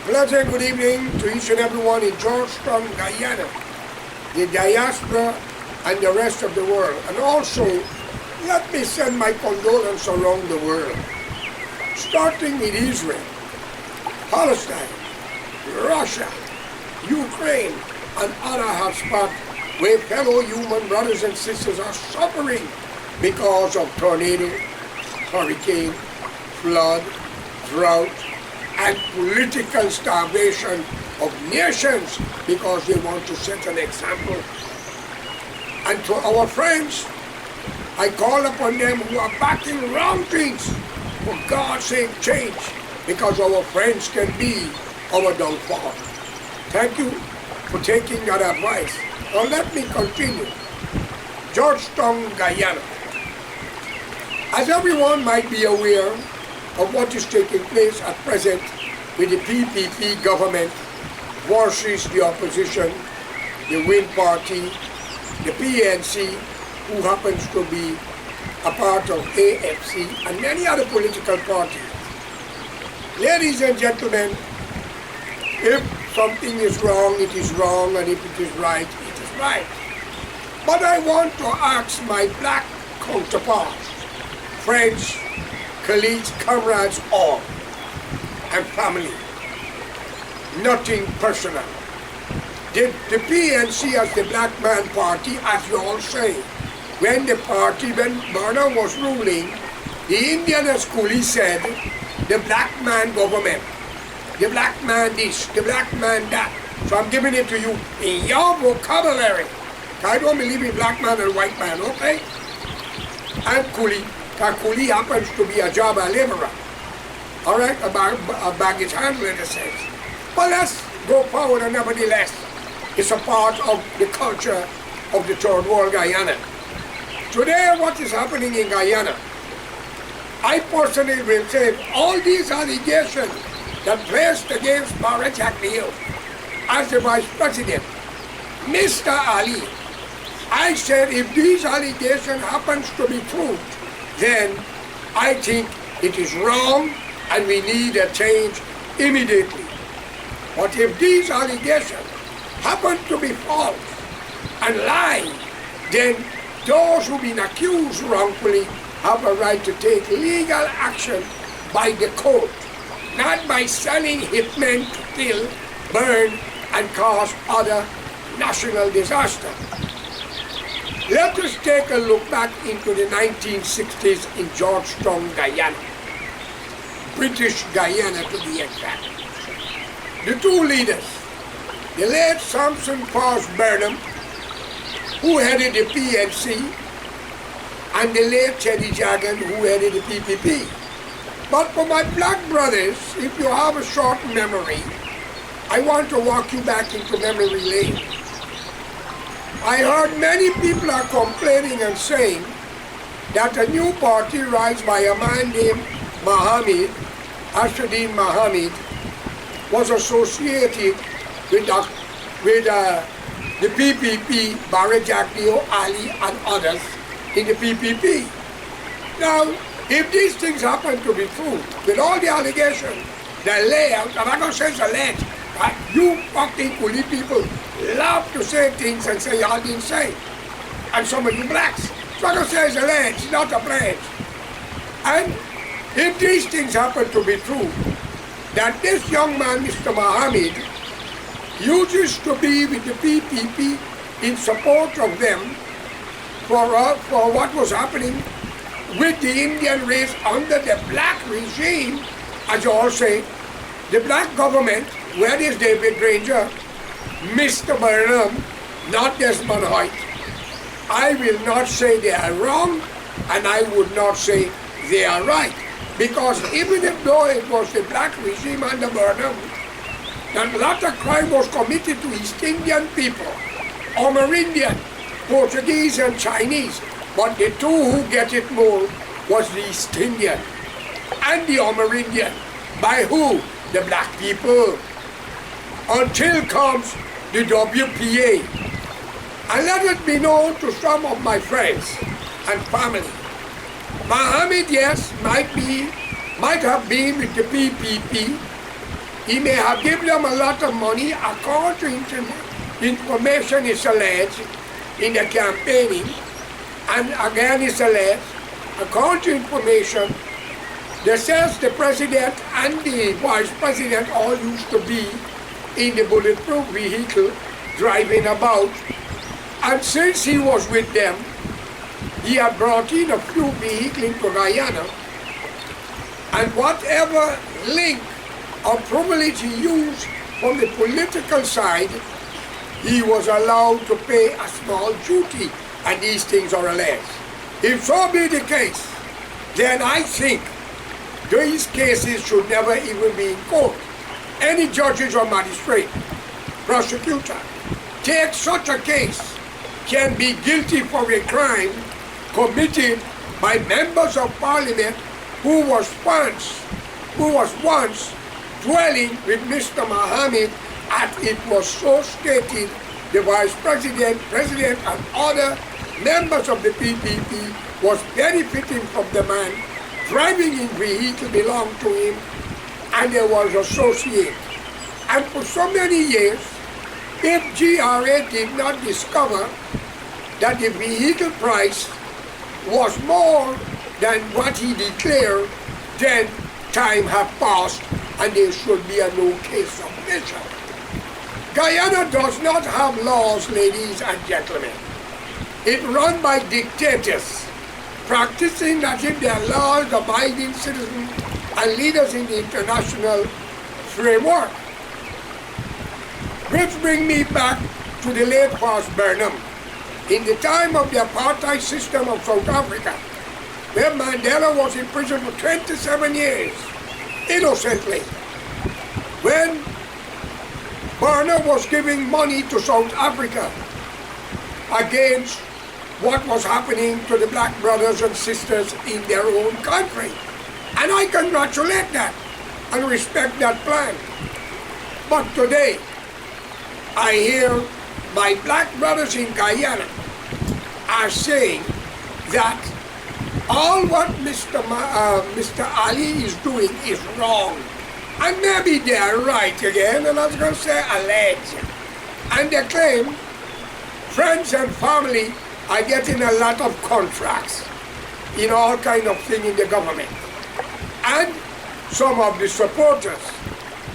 Pleasant good evening to each and everyone in Georgetown, Guyana, the diaspora, and the rest of the world. And also, let me send my condolences around the world, starting with Israel, Palestine, Russia, Ukraine, and other hotspots where fellow human brothers and sisters are suffering because of tornado, hurricane, flood, drought, and political starvation of nations because they want to set an example. And to our friends, I call upon them who are backing wrong things, for God's sake, change, because our friends can be our downfall. Thank you for taking that advice. Now let me continue. Georgetown, Guyana. As everyone might be aware of what is taking place at present with the PPP government versus the opposition, the Win Party, the PNC, who happens to be a part of AFC, and many other political parties. Ladies and gentlemen, if something is wrong, it is wrong, and if it is right, it is right. But I want to ask my black counterparts, friends, colleagues, comrades, all, and family, nothing personal. Did the PNC as the Black Man Party, as you all say, when Burnham was ruling, the Indian Schooley said, the black man government, the black man this, the black man that. So I'm giving it to you in your vocabulary. I don't believe in black man and white man, okay? And Coolie, because Coolie happens to be a job laborer. All right, a baggage handler in a sense. But let's go forward, and nevertheless, it's a part of the culture of the third world Guyana. Today, what is happening in Guyana, I personally will say all these allegations that placed against Barra Jacquiao as the vice president, Mr. Ali, I said if these allegations happens to be proved, then I think it is wrong and we need a change immediately. But if these allegations happen to be false and lie, then those who've been accused wrongfully have a right to take legal action by the court, not by selling hitmen to kill, burn, and cause other national disaster. Let us take a look back into the 1960s in Georgetown, Guyana. British Guyana to be exact. The two leaders, the late Samson Paws Burnham, who headed the PNC, and the late Teddy Jagan, who headed the PPP. But for my black brothers, if you have a short memory, I want to walk you back into memory lane. I heard many people are complaining and saying that a new party rise by a man named Mohammed, Ashuddin Mohammed, was associated with the PPP, Barra Jacquiao, Ali, and others in the PPP. Now, if these things happen to be true, with all the allegations, the layout, I'm not going to say it's alleged, but you fucking Coolie people love to say things and say y'all didn't say. And some of you blacks. So I'm going to say it's alleged, not a pledge. And if these things happen to be true, that this young man, Mr. Mohammed, used to be with the PPP in support of them for what was happening with the Indian race under the black regime, as you all say, the black government, where is David Granger, Mr. Burnham, not Desmond Hoyt. I will not say they are wrong, and I would not say they are right. Because even if though it was the black regime under Burnham, that a lot of crime was committed to East Indian people, Amerindian, Portuguese and Chinese, but the two who get it more was the East Indian and the Amerindian. By who? The black people. Until comes the WPA. And let it be known to some of my friends and family. Mohammed, yes, might have been with the PPP, He may have given them a lot of money according to information is alleged in the campaigning. And again it's alleged, according to information, that says the president and the vice president all used to be in the bulletproof vehicle driving about. And since he was with them, he had brought in a few vehicles into Guyana. And whatever link or privilege he used from the political side, he was allowed to pay a small duty. And these things are alleged. If so be the case, then I think these cases should never even be in court. Any judges or magistrate, prosecutor, take such a case, can be guilty for a crime committed by members of parliament who was once dwelling with Mr. Mohammed, as it was so stated, the vice president, president, and other members of the PPP was benefiting from the man driving in vehicle belonged to him, and they was associated. And for so many years, if GRA did not discover that the vehicle price was more than what he declared, then time have passed and there should be a no case submission. Guyana does not have laws, ladies and gentlemen. It's run by dictators, practicing as if they are law-abiding citizens and leaders in the international framework. Which brings me back to the late Past Burnham. In the time of the apartheid system of South Africa, where Mandela was in prison for 27 years, innocently, when Burnham was giving money to South Africa against what was happening to the black brothers and sisters in their own country. And I congratulate that and respect that plan. But today, I hear my black brothers in Guyana are saying that all what Mr. Ali is doing is wrong. And maybe they're right again, and I was going to say alleged. And they claim friends and family are getting a lot of contracts in all kind of things in the government. And some of the supporters.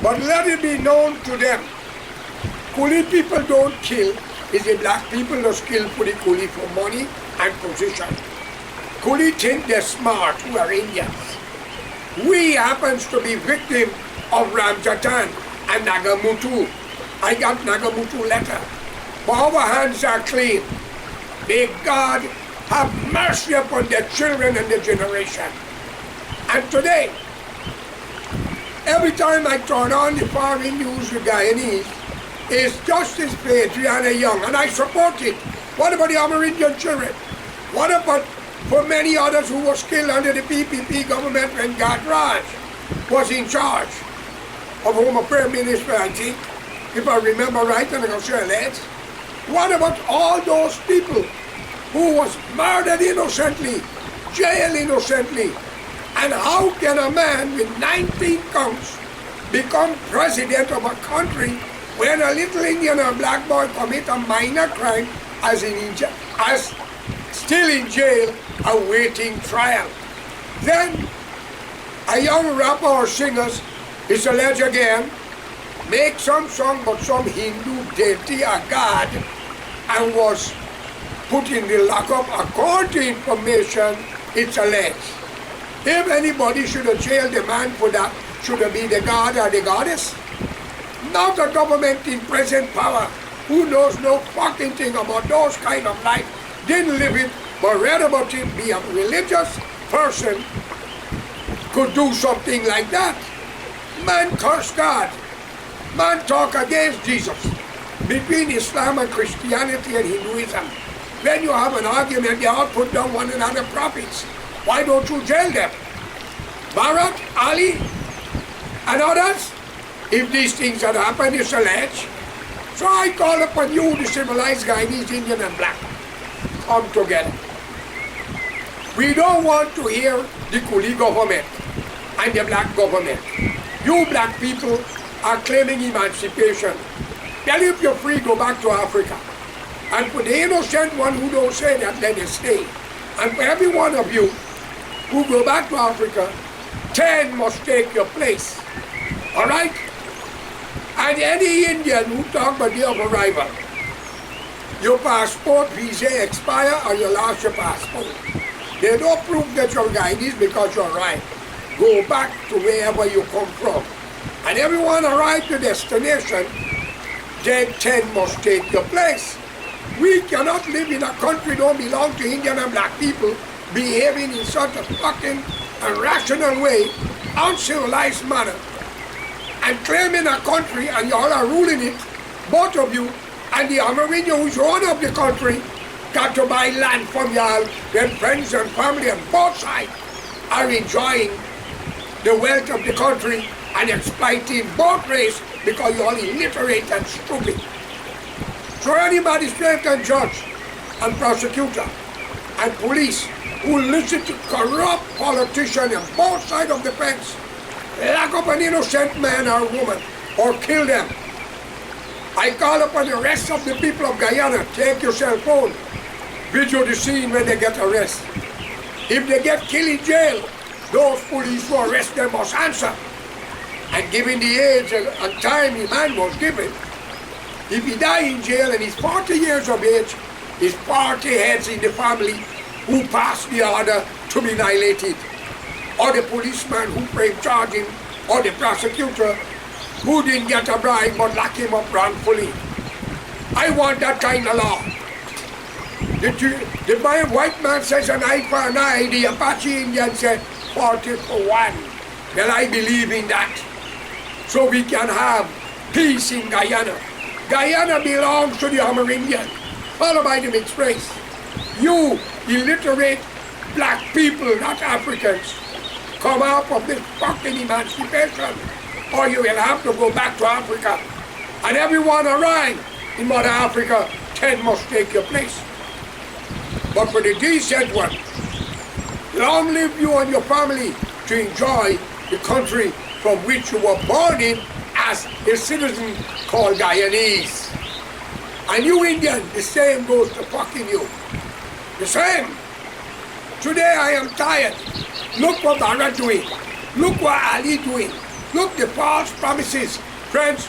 But let it be known to them, Coolie people don't kill. It's the black people that kill for the Coolie for money and position. Coolie think they're smart, who are Indians. We happens to be victim of Ramjatan and Nagamutu. I got Nagamutu letter. But our hands are clean. May God have mercy upon their children and their generation. And today, every time I turn on the foreign news with Guyanese, it's Justice for Adriana Young, and I support it. What about the Amerindian children? What about for many others who was killed under the PPP government when Gad Raj was in charge of Home Affairs Minister, I think, if I remember right, and I'm going to say that. What about all those people who was murdered innocently, jailed innocently? And how can a man with 19 counts become president of a country when a little Indian or black boy commit a minor crime as still in jail awaiting trial? Then a young rapper or singer is alleged again, make some song about some Hindu deity or god and was put in the lockup. According to information, it's alleged. If anybody should have jailed the man for that, should it be the god or the goddess? Not the government in present power, who knows no fucking thing about those kind of life, didn't live it, but read about it, be a religious person, could do something like that. Man curse God. Man talk against Jesus. Between Islam and Christianity and Hinduism, when you have an argument, they all put down one another prophets. Why don't you jail them? Bharat, Ali, and others? If these things had happened, it's alleged. So I call upon you, the civilized Guyanese, Indian, and black, come together. We don't want to hear the Coolie government and the black government. You black people are claiming emancipation. Tell you if you're free, go back to Africa. And for the innocent one who don't say that, let it stay. And for every one of you who go back to Africa, 10 must take your place. All right? And any Indian who talk about day of arrival, your passport, visa expire, or you lost your passport. They don't prove that your guide is because you're right. Go back to wherever you come from. And everyone arrive to destination, then 10 must take your place. We cannot live in a country that don't belong to Indian and black people behaving in such a fucking irrational way, uncivilized manner, and claiming a country and you all are ruling it, both of you, and the Amerindian who's owner of the country got to buy land from y'all when friends and family on both sides are enjoying the wealth of the country and exploiting both races because you're all illiterate and stupid. So any magistrate and judge and prosecutor and police who listen to corrupt politicians on both sides of the fence lock up an innocent man or woman or kill them. I call upon the rest of the people of Guyana, take your cell phone, video the scene when they get arrested. If they get killed in jail, those police who arrest them must answer. And given the age and time the man was given, if he die in jail and he's 40 years of age, his 40 heads in the family who passed the order to be annihilated, or the policeman who framed charge him, or the prosecutor who didn't get a bribe but lock him up wrongfully. I want that kind of law. The white man says an eye for an eye, the Apache Indian said 40 for 1. Well, I believe in that. So we can have peace in Guyana. Guyana belongs to the Amerindian, followed by the mixed race. You illiterate black people, not Africans, come out of this fucking emancipation, or you will have to go back to Africa. And everyone around in Mother Africa, 10 must take your place. But for the decent one, long live you and your family to enjoy the country from which you were born in as a citizen called Guyanese. And you Indian, the same goes to fucking you. The same. Today I am tired. Look what Barra doing. Look what Ali doing. Look the false promises. Friends,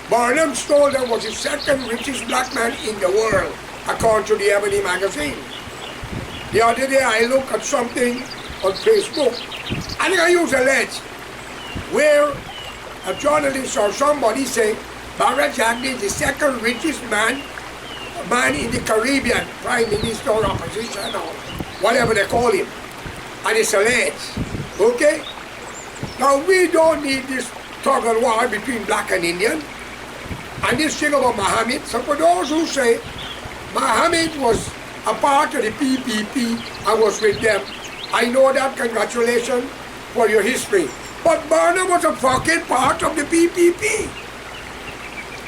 Barnum Stoller was the second richest black man in the world, according to the Ebony magazine. The other day I looked at something on Facebook, and I use a lens where a journalist or somebody say Barra Jagdi is the second richest man in the Caribbean, Prime Minister or opposition or whatever they call him. And it's alleged. Okay? Now we don't need this tug and war between black and Indian. And this thing about Muhammad. So for those who say Muhammad was a part of the PPP and was with them, I know that, congratulations for your history. But Barnum was a fucking part of the PPP.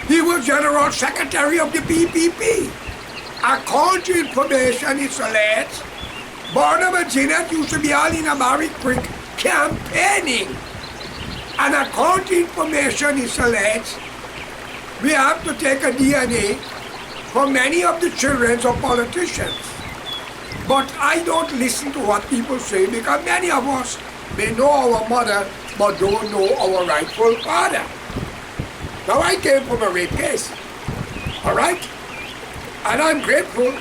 He was General Secretary of the PPP. According to information, it's alleged, Barnum and Jeanette used to be all in a Barrick Creek campaigning. And according to information, it's alleged, we have to take a DNA from many of the children of politicians. But I don't listen to what people say because many of us may know our mother but don't know our rightful father. Now I came from a rape case, all right? And I'm grateful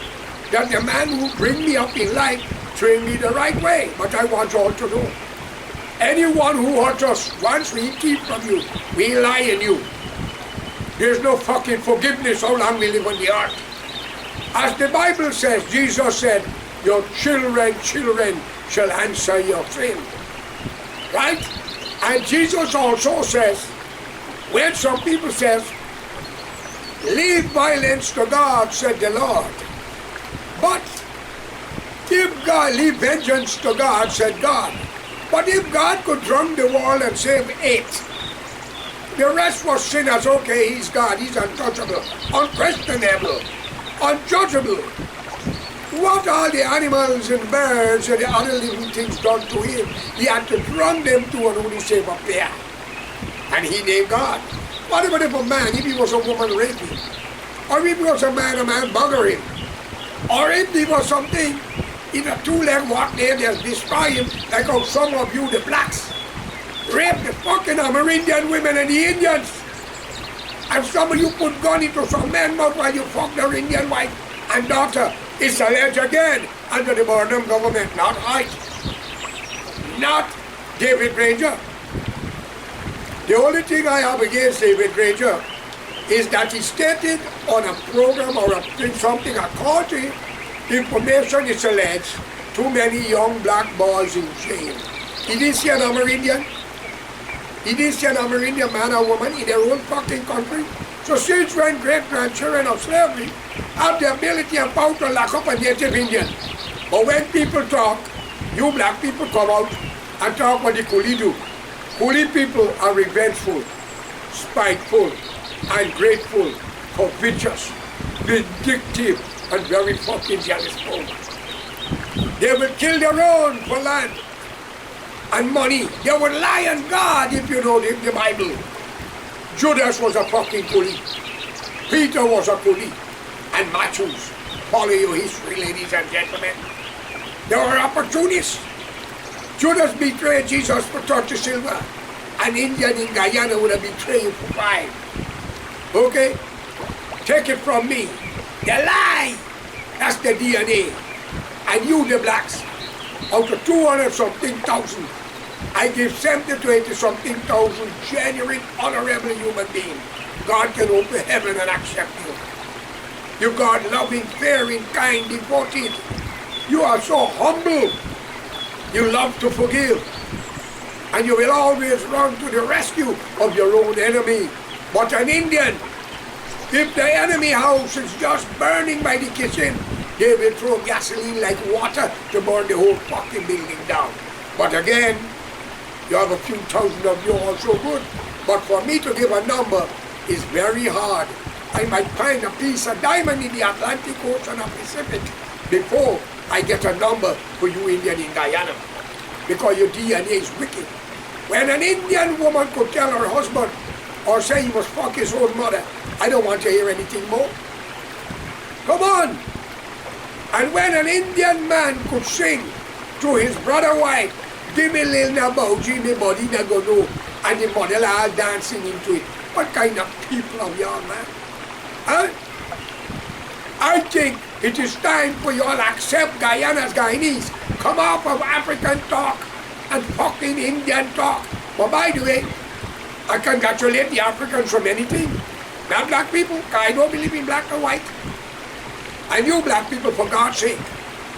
that the man who bring me up in life trained me the right way. But I want you all to know, anyone who hurt us once we keep from you, we lie in you. There's no fucking forgiveness how long we live on the earth. As the Bible says, Jesus said, your children shall answer your sin. Right? And Jesus also says, when some people says, leave violence to God, said the Lord. But if God, leave vengeance to God, said God. But if God could drum the world and save 8, the rest was sinners. Okay, he's God, he's untouchable, unquestionable, unjudgeable. What all the animals and birds and the other living things done to him, he had to drum them to an only save up there. And he named God. What about if a man, if he was a woman raping? Or if he was a man buggering? Or if he was something in a two-leg walk there, they'll destroy him, like how some of you, the blacks, rape the fucking Amerindian women and the Indians. And some of you put gun into some men mouth while you fuck their Indian wife and daughter. It's alleged again under the Burnham government, not I. Not David Granger. The only thing I have against David Granger is that he stated on a program or something, a court information is alleged, too many young black boys in jail. He didn't see an Amerindian. He didn't see an Amerindian man or woman in their own fucking country. So since when great-grandchildren of slavery have the ability and power to lock up a native Indian? But when people talk, you black people come out and talk what the Coolie do. Coolie people are revengeful, spiteful, ungrateful, covetous, vindictive, and very fucking jealous folk. They will kill their own for land and money. They would lie on God if you know the Bible. Judas was a fucking coolie. Peter was a coolie. And Matthews. Follow your history, ladies and gentlemen. They were opportunists. Judas betrayed Jesus for 30 silver. An Indian in Guyana would have betrayed you for 5. Okay? Take it from me. The lie. That's the DNA. And you, the blacks, out of 200-something thousand, I give 70 to 80-something thousand genuine, honorable human beings. God can open heaven and accept you. You God loving, caring, kind, devoted. You are so humble. You love to forgive. And you will always run to the rescue of your own enemy. But an Indian, if the enemy house is just burning by the kitchen, they will throw gasoline like water to burn the whole fucking building down. But again, you have a few thousand of you also good. But for me to give a number is very hard. I might find a piece of diamond in the Atlantic Ocean or Pacific before I get a number for you Indian in Guyana. Because your DNA is wicked. When an Indian woman could tell her husband or say he must fuck his own mother, I don't want to hear anything more. Come on! And when an Indian man could sing to his brother wife, give me little nabouji, me body na go know, and the mother are dancing into it. What kind of people are y'all, man? Huh? I think it is time for y'all to accept Guyana's Guyanese. Come off of African talk and fucking Indian talk. But by the way, I congratulate the Africans from anything. Not black people, I don't believe in black and white. And you black people, for God's sake,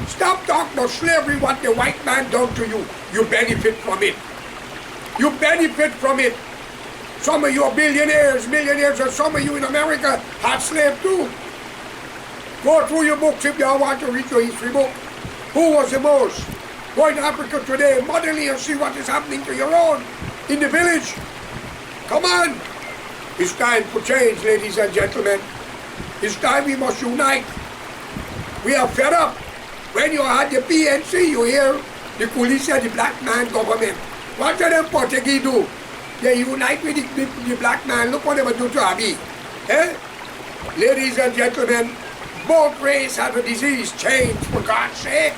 stop talking about slavery, what the white man done to you. You benefit from it. You benefit from it. Some of you are billionaires, millionaires, and some of you in America had slaves too. Go through your books if you want to read your history book. Who was the most? Go in Africa today, motherly, and see what is happening to your own in the village. Come on. It's time for change, ladies and gentlemen. It's time we must unite. We are fed up. When you had the PNC, you hear the Coalition, the black man government. What do them Portuguese do? They unite with the black man. Look what they would do to Abi. Eh? Ladies and gentlemen, both races have a disease. Change, for God's sake.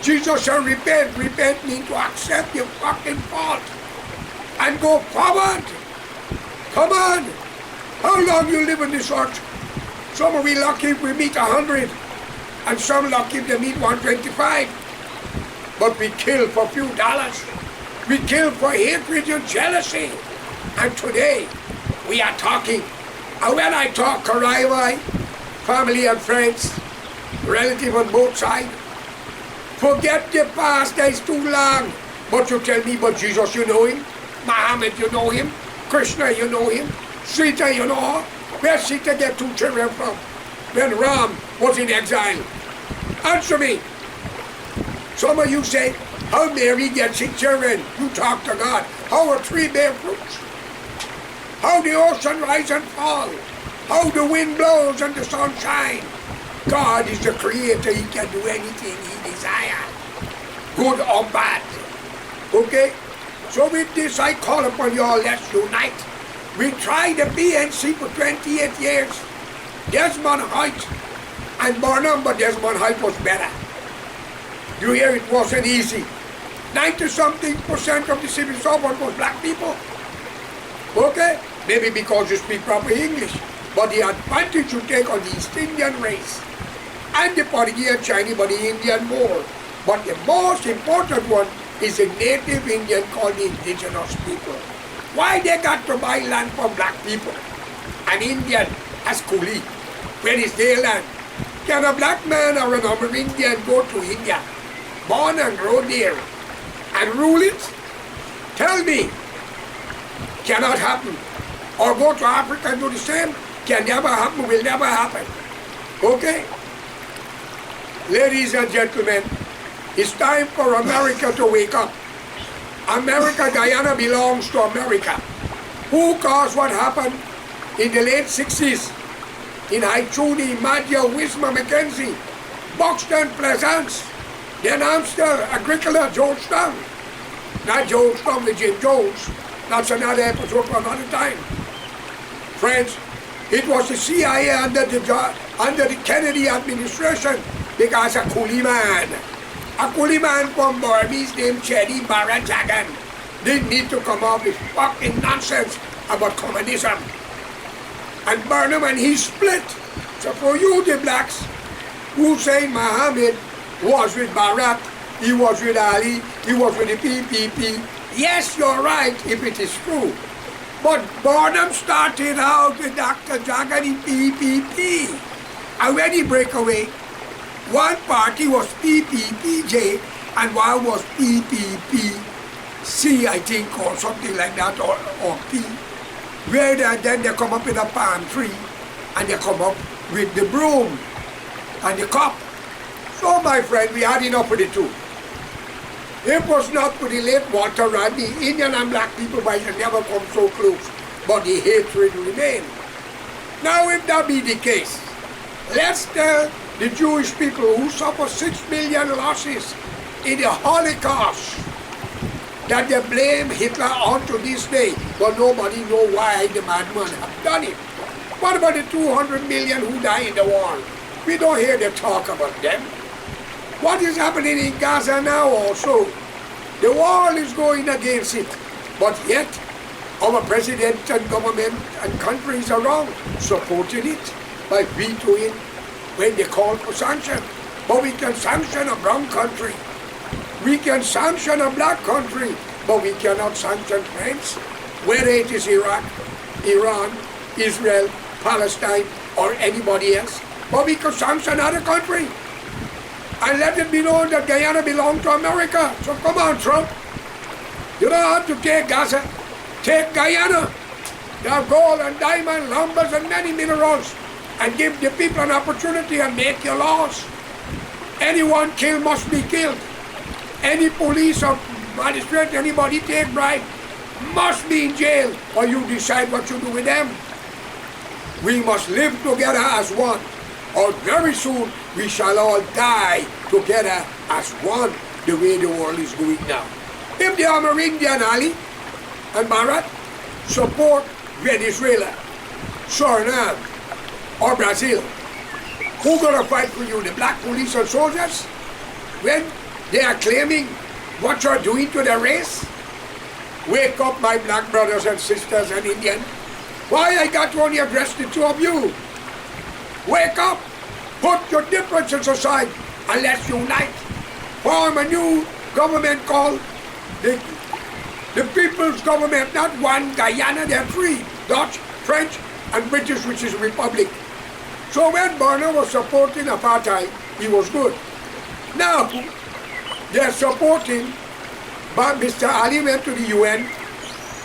Jesus said, repent. Repent means to accept your fucking fault and go forward. Come on. How long you live in this earth? Some of we lucky if we meet 100, and some lucky if they meet 125. But we kill for a few dollars. We kill for hatred and jealousy. And today, we are talking. And when I talk Karaiwai, family and friends, relative on both sides, forget the past, that is too long. But you tell me about Jesus, you know him? Muhammad, you know him? Krishna, you know him? Sita, you know her? Where Sita get 2 children from? When Ram was in exile? Answer me. Some of you say, how Mary gets 6 children? You talk to God. How a tree bear fruits? How the ocean rise and fall? How the wind blows and the sun shines? God is the creator. He can do anything he desires, good or bad. Okay? So with this, I call upon you all, let's unite. We tried the PNC for 28 years. Desmond Hoyt and Burnham, but Desmond Hoyt was better. You hear it wasn't easy. 90-something% of the civil servant was black people. Okay? Maybe because you speak proper English. But the advantage you take on the East Indian race and the Portuguese and Chinese, but the Indian more. But the most important one is a native Indian called the indigenous people. Why they got to buy land from black people? An Indian as coolie. Where is their land? Can a black man or an Amerindian go to India, born and grow there, and rule it? Tell me. Cannot happen. Or go to Africa and do the same? Can never happen, will never happen. Okay? Ladies and gentlemen, it's time for America to wake up. America, Guyana belongs to America. Who caused what happened in the late 60s in Haituni, Madja, Wisma, Mackenzie, Buxton, Plaisance, then Amstel, Agricola, Georgetown. Not Georgetown with Jim Jones. That's another episode for another time. Friends, it was the CIA under the Kennedy administration because a coolie man from Burmese named Chedi Barajagan didn't need to come up with fucking nonsense about communism. And Burnham and he split. So for you, the blacks, Hussein Mohammed was with Barack, he was with Ali, he was with the PPP. Yes, you're right, if it is true. But Burnham started out with Dr. Jagan in PPP. And when he break away, one party was PPPJ and one was PPPC, I think, or something like that, or P. Where then they come up with a palm tree and they come up with the broom and the cup. So, my friend, we had enough of the two. It was not for the late Walter Rodney, Indian and black people might have never come so close, but the hatred remained. Now, if that be the case, let's tell the Jewish people who suffer 6 million losses in the Holocaust that they blame Hitler onto this day, but nobody know why the madman have done it. What about the 200 million who died in the war? We don't hear them talk about them. What is happening in Gaza now also? The world is going against it, but yet our president and government and countries around supporting it by vetoing when they call for sanction. But we can sanction a brown country. We can sanction a black country, but we cannot sanction France, whether it is Iraq, Iran, Israel, Palestine, or anybody else. But we can sanction other country. And let it be known that Guyana belongs to America. So come on, Trump. You don't have to take Gaza. Take Guyana. They have gold and diamond, lumbers, and many minerals. And give the people an opportunity and make your laws. Anyone killed must be killed. Any police or magistrate, anybody take bribe, must be in jail, or you decide what you do with them. We must live together as one, or very soon we shall all die together as one, the way the world is going now. If the Amerindian Ali and Barat support Venezuela, Suriname, or Brazil, who gonna fight for you? The black police and soldiers? When they are claiming what you're doing to the race? Wake up, my black brothers and sisters and Indian. Why I got to only address the two of you? Wake up, put your differences aside, and let's unite. Form a new government called the People's Government, not one Guyana, there are three, Dutch, French, and British, which is a republic. So when Burnham was supporting apartheid, he was good. Now, they're supporting, but Mr. Ali went to the UN,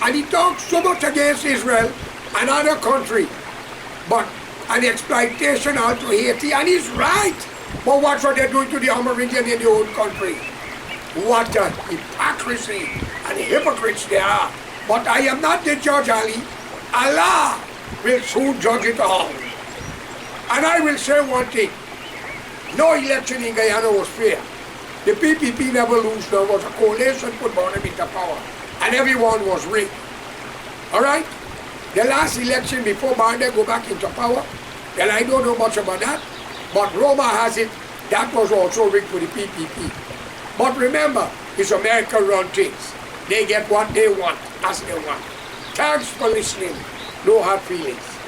and he talked so much against Israel, another country, but an exploitation out to Haiti, and he's right. But what are they doing to the Amerindian in their own country? What a hypocrisy and hypocrites they are. But I am not the judge, Ali. Allah will soon judge it all. And I will say one thing. No election in Guyana was fair. The PPP never lose. There was a coalition put Burnham into power. And everyone was rigged. All right? The last election before Biden go back into power, well, I don't know much about that, but Roma has it, that was also rigged for the PPP. But remember, it's America run things. They get what they want, as they want. Thanks for listening. No hard feelings.